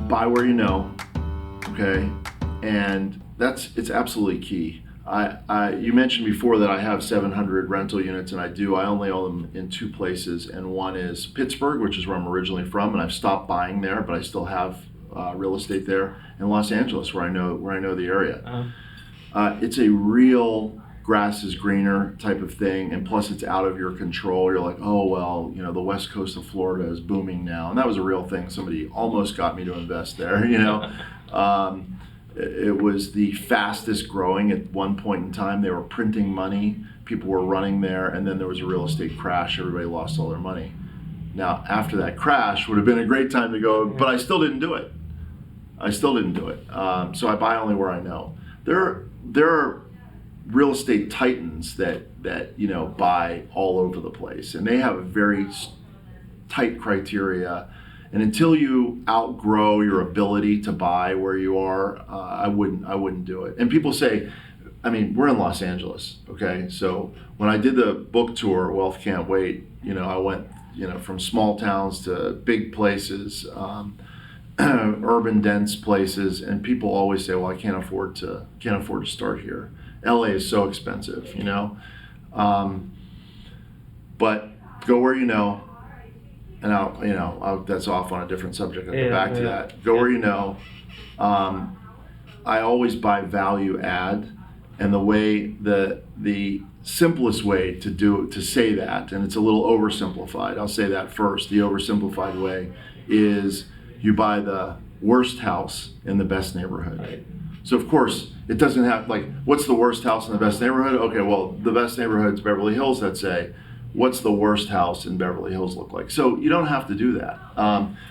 buy where you know, okay? And it's absolutely key. You mentioned before that I have 700 rental units, and I do. I only own them in two places, and one is Pittsburgh, which is where I'm originally from, and I've stopped buying there, but I still have real estate there, and Los Angeles, where I know the area. It's a real grass is greener type of thing, and plus it's out of your control. You're like, oh well, the west coast of Florida is booming now, and that was a real thing. Somebody almost got me to invest there. It was the fastest growing at one point in time. They were printing money, people were running there, and then there was a real estate crash. Everybody lost all their money. Now, after that crash, would have been a great time to go, but I still didn't do it. So I buy only where I know. There are real estate titans that buy all over the place, and they have a very tight criteria. And until you outgrow your ability to buy where you are, I wouldn't do it. And people say, we're in Los Angeles, okay? So when I did the book tour, Wealth Can't Wait, I went, from small towns to big places, urban dense places, and people always say, well, I can't afford to start here. LA is so expensive, but go where you know. And that's off on a different subject. I'll get back to that. Go where you know. I always buy value add, and the simplest way to say that, and it's a little oversimplified. I'll say that first. The oversimplified way is you buy the worst house in the best neighborhood. Right. So of course it doesn't have what's the worst house in the best neighborhood? Okay, well the best neighborhood's Beverly Hills. Let's say. What's the worst house in Beverly Hills look like? So you don't have to do that.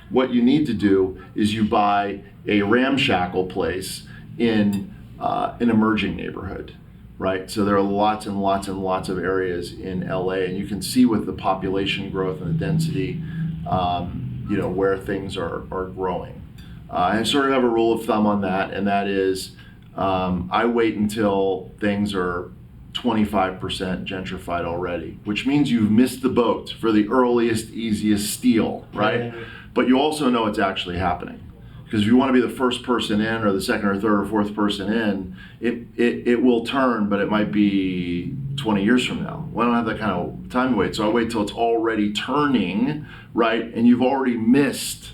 What you need to do is you buy a ramshackle place in an emerging neighborhood, right? So there are lots and lots and lots of areas in LA, and you can see with the population growth and the density, where things are growing. I sort of have a rule of thumb on that, and that is I wait until things are 25% gentrified already, which means you've missed the boat for the earliest, easiest steal, right? But you also know it's actually happening. Because if you want to be the first person in or the second or third or fourth person in, it will turn, but it might be 20 years from now. Well, I don't have that kind of time to wait. So I wait till it's already turning, right? And you've already missed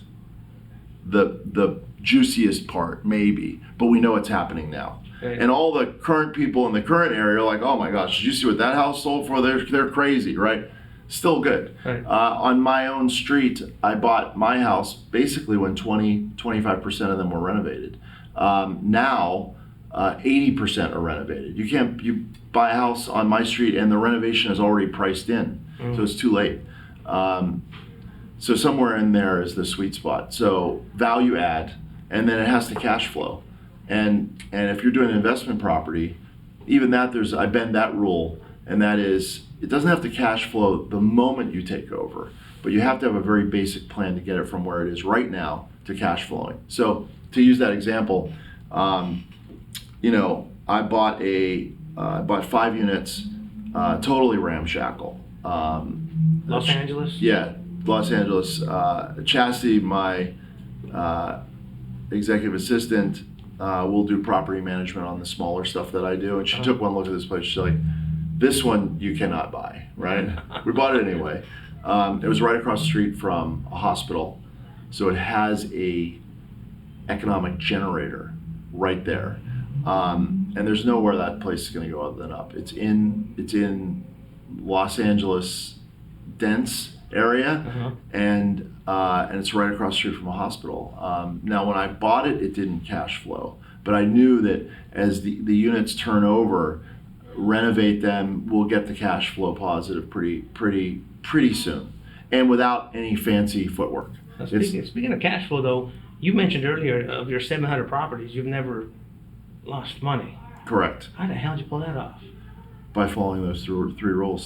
the juiciest part, maybe, but we know it's happening now. Right. And all the current people in the current area are like, oh my gosh, did you see what that house sold for? They're crazy, right? Still good. Right. On my own street, I bought my house basically when 25% of them were renovated. Now, 80% are renovated. You buy a house on my street and the renovation is already priced in, so it's too late. So somewhere in there is the sweet spot. So value add, and then it has to cash flow. And if you're doing an investment property, even that I bend that rule, and that is it doesn't have to cash flow the moment you take over, but you have to have a very basic plan to get it from where it is right now to cash flowing. So to use that example, I bought 5 units, totally ramshackle. Los Angeles? Yeah, Los Angeles. Chastity, my executive assistant, will do property management on the smaller stuff that I do. And she took one look at this place. She's like, this one you cannot buy, right? We bought it anyway. It was right across the street from a hospital. So it has a economic generator right there. And there's nowhere that place is gonna go other than up. It's in Los Angeles dense area, and it's right across the street from a hospital. Now, when I bought it, it didn't cash flow, but I knew that as the units turn over, renovate them, we'll get the cash flow positive pretty soon, and without any fancy footwork. Speaking of cash flow, though, you mentioned earlier of your 700 properties, you've never lost money. Correct. How the hell did you pull that off? By following those three rules.